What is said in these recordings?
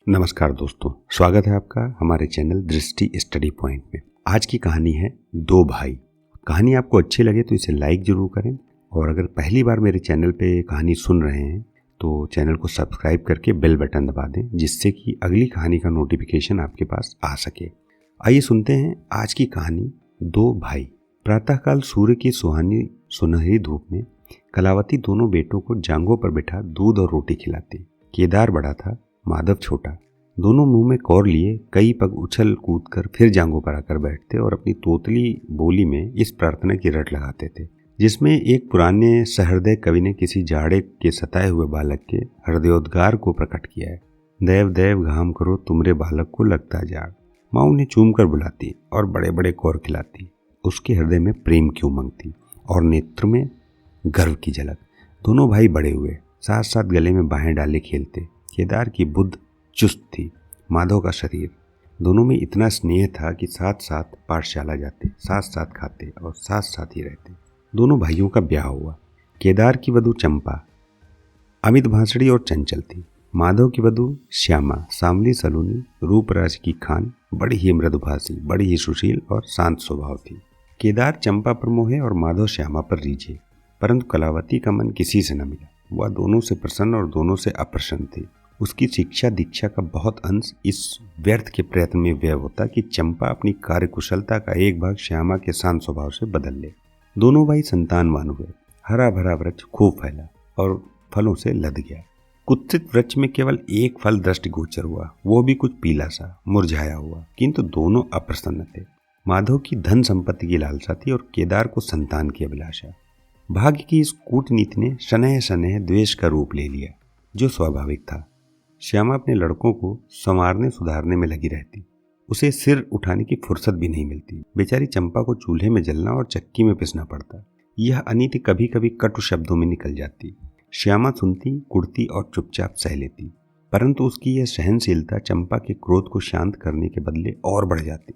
नमस्कार दोस्तों, स्वागत है आपका हमारे चैनल दृष्टि स्टडी पॉइंट में। आज की कहानी है दो भाई। कहानी आपको अच्छी लगे तो इसे लाइक जरूर करें, और अगर पहली बार मेरे चैनल पे कहानी सुन रहे हैं तो चैनल को सब्सक्राइब करके बेल बटन दबा दें, जिससे कि अगली कहानी का नोटिफिकेशन आपके पास आ सके। आइए सुनते हैं आज की कहानी, दो भाई। प्रातःकाल सूर्य की सुहानी सुनहरी धूप में कलावती दोनों बेटों को जांघों पर बिठा दूध और रोटी खिलाती। केदार बड़ा था, माधव छोटा। दोनों मुंह में कौर लिए कई पग उछल कूद कर फिर जांघों पर आकर बैठते और अपनी तोतली बोली में इस प्रार्थना की रट लगाते थे, जिसमें एक पुराने सहृदय कवि ने किसी जाड़े के सताए हुए बालक के हृदयोद्गार को प्रकट किया है। देव देव घाम करो तुमरे बालक को लगता जाड़। माँ उन्हें चूम कर बुलाती और बड़े बड़े कौर खिलाती। उसके हृदय में प्रेम की उमंग थी और नेत्र में गर्व की झलक। दोनों भाई बड़े हुए, साथ साथ गले में बाहें डाले खेलते। केदार की बुद्ध चुस्त थी, माधव का शरीर। दोनों में इतना स्नेह था कि साथ साथ पाठशाला जाते, साथ साथ खाते और साथ साथ ही रहते। दोनों भाइयों का ब्याह हुआ। केदार की वधू चंपा अमित भांसड़ी और चंचल थी। माधव की वधू श्यामा सांवली सलोनी, रूप राज की खान, बड़ी ही मृदुभाषी, बड़ी ही सुशील और शांत स्वभाव थी। केदार चंपा पर मोहे और माधव श्यामा पर रीझे, परंतु कलावती का मन किसी से न मिला। वह दोनों से प्रसन्न और दोनों से अप्रसन्न थी। उसकी शिक्षा दीक्षा का बहुत अंश इस व्यर्थ के प्रयत्न में व्यय होता कि चंपा अपनी कार्यकुशलता का एक भाग श्यामा के शांत स्वभाव से बदल ले। दोनों भाई संतानवान हुए। हरा भरा वृक्ष खूब फैला और फलों से लद गया। कुत्सित वृक्ष में केवल एक फल दृष्टिगोचर हुआ, वो भी कुछ पीला सा मुरझाया हुआ, किंतु दोनों अप्रसन्न थे। माधव की धन संपत्ति की लालसा थी और केदार को संतान की अभिलाषा। भाग्य की इस कूटनीति ने शनैः शनैः द्वेष का रूप ले लिया, जो स्वाभाविक था। श्यामा अपने लड़कों को संवारने सुधारने में लगी रहती। उसे सिर उठाने की फुर्सत भी नहीं मिलती। बेचारी चंपा को चूल्हे में जलना और चक्की में पिसना पड़ता। यह अनीति कभी कभी कटु शब्दों में निकल जाती। श्यामा सुनती, कुड़ती और चुपचाप सह लेती, परंतु उसकी यह सहनशीलता चंपा के क्रोध को शांत करने के बदले और बढ़ जाती।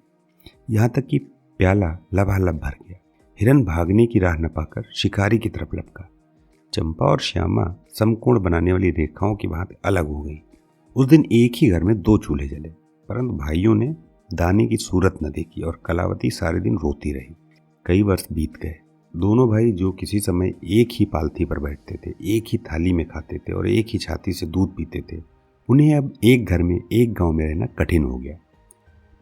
यहाँ तक कि प्याला लबालब भर गया। हिरन भागने की राह न पाकर शिकारी की तरफ लपका। चंपा और श्यामा समकोण बनाने वाली रेखाओं की भांति अलग हो गई। उस दिन एक ही घर में दो चूल्हे जले, परंतु भाइयों ने दाने की सूरत न देखी और कलावती सारे दिन रोती रही। कई वर्ष बीत गए। दोनों भाई जो किसी समय एक ही पालथी पर बैठते थे, एक ही थाली में खाते थे और एक ही छाती से दूध पीते थे, उन्हें अब एक घर में एक गांव में रहना कठिन हो गया।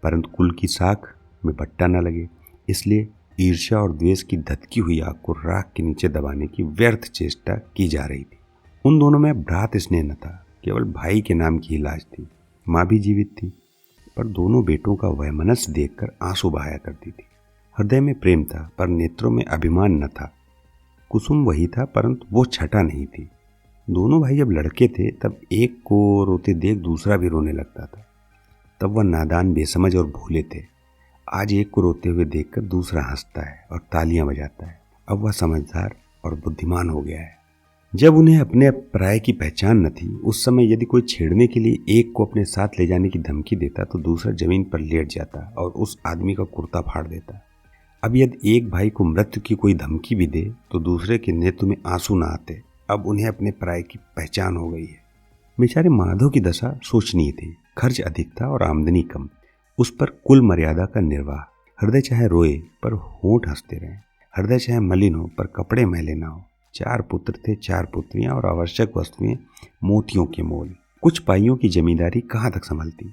परंतु कुल की साख में पट्टा न लगे, इसलिए ईर्ष्या और द्वेष की धधकी हुई आग को राख के नीचे दबाने की व्यर्थ चेष्टा की जा रही थी। उन दोनों में भ्रात स्नेह न था, केवल भाई के नाम की इलाज थी। माँ भी जीवित थी, पर दोनों बेटों का वैमनस्य देखकर आंसू बहाया करती थी। हृदय में प्रेम था, पर नेत्रों में अभिमान न था। कुसुम वही था, परंतु वो छटा नहीं थी। दोनों भाई जब लड़के थे तब एक को रोते देख दूसरा भी रोने लगता था। तब वह नादान, बेसमझ और भोले थे। आज एक को रोते हुए देखकर दूसरा हंसता है और तालियां बजाता है। अब वह समझदार और बुद्धिमान हो गया है। जब उन्हें अपने पराये की पहचान न थी, उस समय यदि कोई छेड़ने के लिए एक को अपने साथ ले जाने की धमकी देता तो दूसरा जमीन पर लेट जाता और उस आदमी का कुर्ता फाड़ देता। अब यदि एक भाई को मृत्यु की कोई धमकी भी दे तो दूसरे के नेत्र में आंसू न आते। अब उन्हें अपने पराये की पहचान हो गई है। बेचारे माधव की दशा सोचनीय थी। खर्च अधिक था और आमदनी कम। उस पर कुल मर्यादा का निर्वाह। हृदय चाहे रोए पर होंठ हंसते रहें, हृदय चाहे मलिन हो पर कपड़े मैले ना हो। 4 पुत्र थे, 4 पुत्रियां और आवश्यक वस्तुएं मोतियों के मोल। कुछ पाइयों की जमींदारी कहाँ तक संभलती।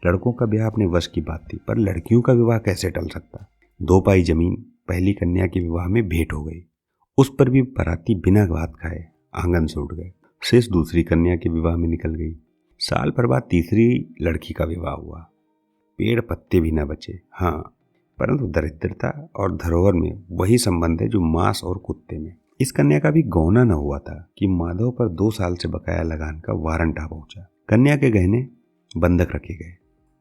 लड़कों का ब्याह अपने वश की बात थी, पर लड़कियों का विवाह कैसे टल सकता। 2 पाई जमीन पहली कन्या के विवाह में भेंट हो गई। उस पर भी बाराती बिना भात खाए आंगन से उठ गए। शेष दूसरी कन्या के विवाह में निकल गई। साल भर बाद तीसरी लड़की का विवाह हुआ। पेड़ पत्ते भी न बचे। हाँ, परंतु दरिद्रता और धरोहर में वही संबंध है जो मांस और कुत्ते में। इस कन्या का भी गौना न हुआ था कि माधव पर 2 साल से बकाया लगान का वारंट आ पहुंचा। कन्या के गहने बंधक रखे गए,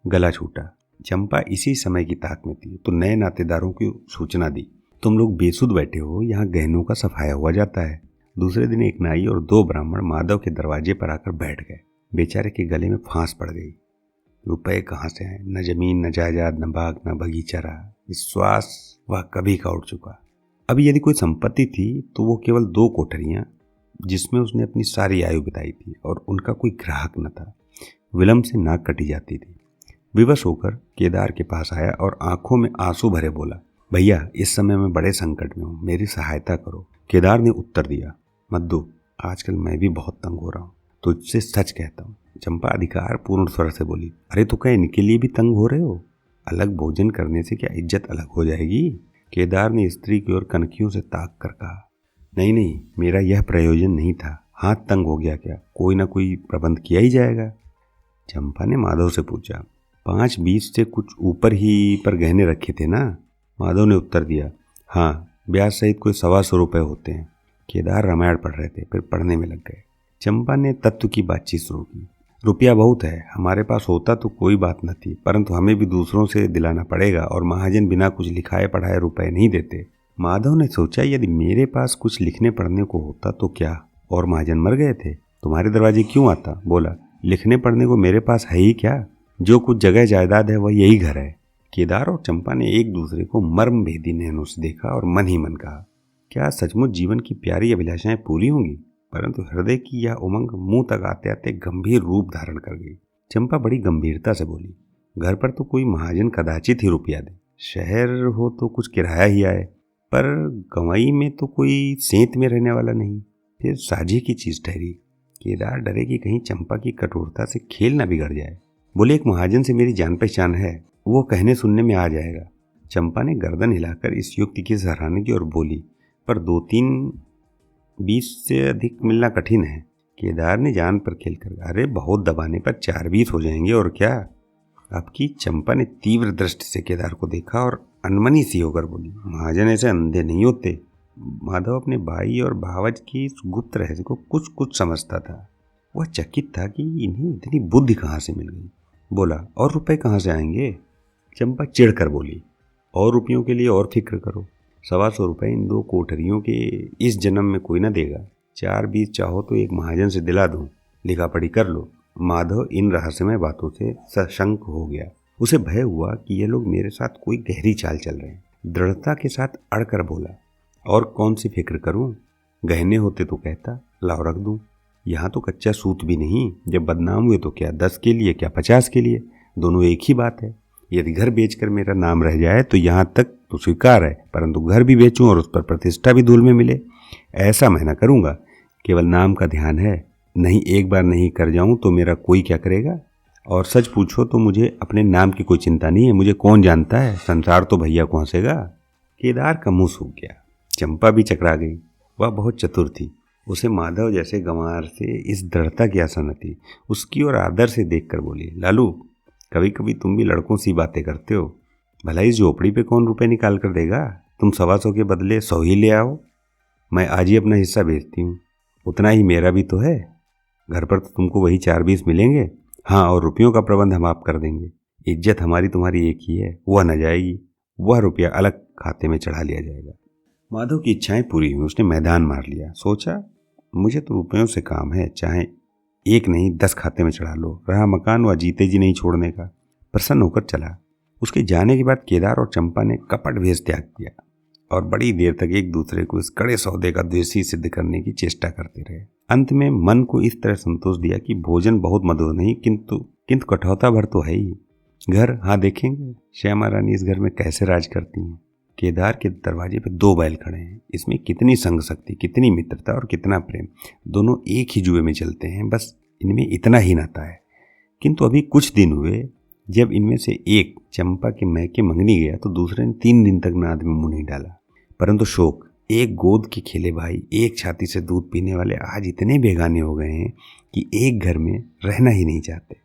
गला छूटा। चंपा इसी समय की ताक में थी तो नए नातेदारों की सूचना दी, तुम लोग बेसुध बैठे हो, यहाँ गहनों का सफाया हुआ जाता है। दूसरे दिन एक नाई और 2 ब्राह्मण माधव के दरवाजे पर आकर बैठ गए। बेचारे के गले में फांस पड़ गई। रुपए कहाँ से आए? न जमीन, न जायदाद, न बाग, न बगीचा रहा। विश्वास वह कभी का उड़ चुका। अब यदि कोई संपत्ति थी तो वो केवल 2 कोठरियां, जिसमें उसने अपनी सारी आयु बिताई थी, और उनका कोई ग्राहक न था। विलम्ब से नाक कटी जाती थी। विवश होकर केदार के पास आया और आंखों में आंसू भरे बोला, भैया इस समय मैं बड़े संकट में हूँ, मेरी सहायता करो। केदार ने उत्तर दिया, मद्दू आजकल मैं भी बहुत तंग हो रहा हूँ, तुझसे सच कहता हूँ। चंपा अधिकार पूर्ण स्वर से बोली, अरे तो क्या इनके लिए भी तंग हो रहे हो? अलग भोजन करने से क्या इज्जत अलग हो जाएगी? केदार ने स्त्री की ओर कनखियों से ताक कर कहा, नहीं नहीं, मेरा यह प्रयोजन नहीं था। हाथ तंग हो गया क्या? कोई ना कोई प्रबंध किया ही जाएगा। चंपा ने माधव से पूछा, 5-20 से कुछ ऊपर ही पर गहने रखे थे ना? माधव ने उत्तर दिया, हाँ, ब्याज सहित कोई 125 रुपये होते हैं। केदार रामायण पढ़ रहे थे, फिर पढ़ने में लग गए। चंपा ने तत्व की बातचीत शुरू की, रुपया बहुत है, हमारे पास होता तो कोई बात न थी, परंतु हमें भी दूसरों से दिलाना पड़ेगा और महाजन बिना कुछ लिखाए पढ़ाए रुपए नहीं देते। माधव ने सोचा, यदि मेरे पास कुछ लिखने पढ़ने को होता तो क्या, और महाजन मर गए थे, तुम्हारे दरवाजे क्यों आता? बोला, लिखने पढ़ने को मेरे पास है ही क्या? जो कुछ जगह जायदाद है वह यही घर है। केदार और चंपा ने एक दूसरे को मर्म भेदी नैनों से देखा और मन ही मन कहा, क्या सचमुच जीवन की प्यारी अभिलाषाएं पूरी होंगी? परंतु हृदय की यह उमंग मुंह तक आते आते गंभीर रूप धारण कर गई। चंपा बड़ी गंभीरता से बोली, घर पर तो कोई महाजन कदाचित ही रुपया दे, शहर हो तो कुछ किराया ही आए, पर गंवई में तो कोई सेंत में रहने वाला नहीं, फिर साझी की चीज ठहरी। केदार डरे कि कहीं चंपा की कठोरता से खेल न बिगड़ जाए। बोले, एक महाजन से मेरी जान पहचान है, वो कहने सुनने में आ जाएगा। चंपा ने गर्दन हिलाकर इस युक्ति की सराहना की और बोली, पर 2-3-20 से अधिक मिलना कठिन है। केदार ने जान पर खेलकर, अरे बहुत दबाने पर 4-20 हो जाएंगे और क्या। आपकी चंपा ने तीव्र दृष्टि से केदार को देखा और अनमनी सी होकर बोली, महाजन ऐसे अंधे नहीं होते। माधव अपने भाई और भावज की इस गुप्त रहस्य को कुछ कुछ समझता था। वह चकित था कि इन्हें इतनी बुद्धि कहाँ से मिल गई। बोला, और रुपए कहाँ से आएंगे? चंपा चिढ़कर बोली, और रुपयों के लिए और फिक्र करो, 125 रुपये इन 2 कोठरियों के इस जन्म में कोई ना देगा। 4-20 चाहो तो एक महाजन से दिला दूं, लिखा पढ़ी कर लो। माधव इन रहस्यमय बातों से सशंक हो गया। उसे भय हुआ कि ये लोग मेरे साथ कोई गहरी चाल चल रहे हैं। दृढ़ता के साथ अड़कर बोला, और कौन सी फिक्र करूं? गहने होते तो कहता, लाओ रख दूं। यहाँ तो कच्चा सूत भी नहीं, जब बदनाम हुए तो क्या 10 के लिए क्या 50 के लिए, दोनों एक ही बात है। यदि घर बेचकर मेरा नाम रह जाए तो यहाँ तक तो स्वीकार है, परंतु घर भी बेचूं और उस पर प्रतिष्ठा भी धूल में मिले, ऐसा मैं न करूँगा। केवल नाम का ध्यान है, नहीं एक बार नहीं कर जाऊं तो मेरा कोई क्या करेगा। और सच पूछो तो मुझे अपने नाम की कोई चिंता नहीं है, मुझे कौन जानता है, संसार तो भैया को हंसेगा। केदार का मुंह सूख गया। चंपा भी चकरा गई। वह बहुत चतुर थी, उसे माधव जैसे गंवार से इस दृढ़ता की आशा न थी। उसकी ओर आदर से देखकर बोली, लालू कभी कभी तुम भी लड़कों सी बातें करते हो। भला इस झोपड़ी पे कौन रुपए निकाल कर देगा? तुम 125 के बदले 100 ही ले आओ, मैं आज ही अपना हिस्सा बेचती हूँ, उतना ही मेरा भी तो है। घर पर तो तुमको वही 4-20 मिलेंगे। हाँ, और रुपयों का प्रबंध हम आप कर देंगे। इज्जत हमारी तुम्हारी एक ही है, वह न जाएगी, वह रुपया अलग खाते में चढ़ा लिया जाएगा। माधव की इच्छाएं पूरी हुई, उसने मैदान मार लिया। सोचा, मुझे तो रुपयों से काम है, चाहे 1 नहीं 10 खाते में चढ़ा लो, रहा मकान व जीते जी नहीं छोड़ने का। प्रसन्न होकर चला। उसके जाने के बाद केदार और चंपा ने कपट भेष त्याग किया और बड़ी देर तक एक दूसरे को इस कड़े सौदे का द्वेषी सिद्ध करने की चेष्टा करते रहे। अंत में मन को इस तरह संतोष दिया कि भोजन बहुत मधुर नहीं, किंतु कठौता भर तो है ही। घर, हाँ देखेंगे श्यामा रानी इस घर में कैसे राज करती हैं। केदार के दरवाजे पे 2 बैल खड़े हैं। इसमें कितनी संग शक्ति, कितनी मित्रता और कितना प्रेम। दोनों एक ही जुए में चलते हैं, बस इनमें इतना ही नाता है। किंतु अभी कुछ दिन हुए, जब इनमें से एक चंपा के मैके मंगनी गया तो दूसरे ने 3 दिन तक नाद में मुंह नहीं डाला। परंतु शोक, एक गोद के खेले भाई, एक छाती से दूध पीने वाले आज इतने बेगाने हो गए हैं कि एक घर में रहना ही नहीं चाहते।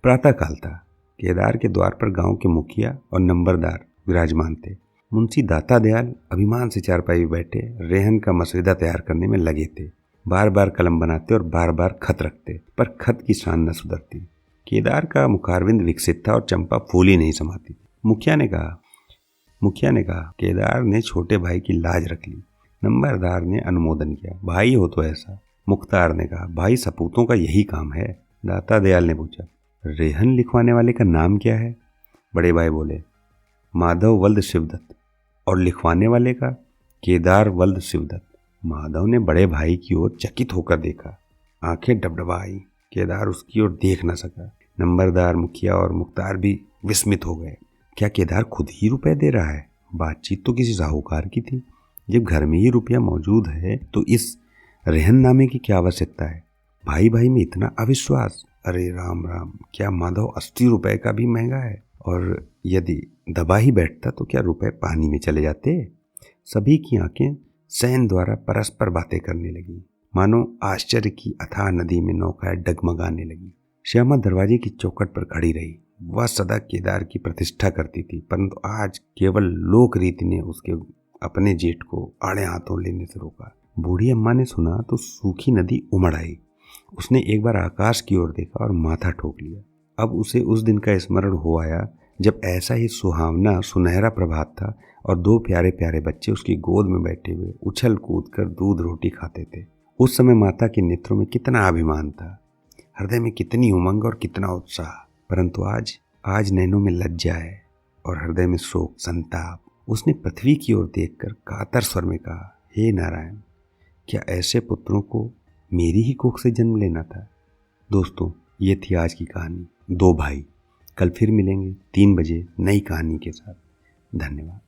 प्रातःकाल था। केदार के द्वार पर गांव के मुखिया और नंबरदार विराजमान थे। मुंशी दाता दयाल अभिमान से चारपाई में बैठे रेहन का मसविदा तैयार करने में लगे थे। बार बार कलम बनाते और बार बार खत रखते, पर खत की शान न सुधरती। केदार का मुखारविंद विकसित था और चंपा फूली नहीं समाती। मुखिया ने कहा, केदार ने छोटे भाई की लाज रख ली। नंबरदार ने अनुमोदन किया, भाई हो तो ऐसा। मुख्तार ने कहा, भाई सपूतों का यही काम है। दाता दयाल ने पूछा, रेहन लिखवाने वाले का नाम क्या है? बड़े भाई बोले, माधव वल्द शिवदत्त। और लिखवाने वाले का? केदार वल्द शिवदत्त। माधव ने बड़े भाई की ओर चकित होकर देखा, आंखें डबडबा आई। केदार उसकी ओर देख न सका। नंबरदार, मुखिया और मुख्तार भी विस्मित हो गए। क्या केदार खुद ही रुपए दे रहा है? बातचीत तो किसी साहूकार की थी। जब घर में ही रुपया मौजूद है तो इस रहननामे की क्या आवश्यकता है? भाई भाई में इतना अविश्वास! अरे राम राम, क्या माधव 80 रुपए का भी महंगा है? और यदि दबा ही बैठता तो क्या रुपए पानी में चले जाते? सभी की आंखें सैन द्वारा परस्पर बातें करने लगी, मानो आश्चर्य की अथाह नदी में नौकाएं डगमगाने लगी। श्यामा दरवाजे की चौखट पर खड़ी रही। वह सदा केदार की प्रतिष्ठा करती थी, परंतु आज केवल लोक रीति ने उसके अपने जेठ को आड़े हाथों लेने से रोका। बूढ़ी अम्मा ने सुना तो सूखी नदी उमड़ आई। उसने एक बार आकाश की ओर देखा और माथा ठोक लिया। अब उसे उस दिन का स्मरण हो आया जब ऐसा ही सुहावना सुनहरा प्रभात था और दो प्यारे प्यारे बच्चे उसकी गोद में बैठे हुए उछल कूद कर दूध रोटी खाते थे। उस समय माता के नेत्रों में कितना अभिमान था, हृदय में कितनी उमंग और कितना उत्साह। परंतु आज नैनों में लज्जा है और हृदय में शोक, संताप। उसने पृथ्वी की ओर देखकर कातर स्वर में कहा, हे नारायण, क्या ऐसे पुत्रों को मेरी ही कोख से जन्म लेना था? दोस्तों, ये थी आज की कहानी, दो भाई। कल फिर मिलेंगे 3 बजे नई कहानी के साथ। धन्यवाद।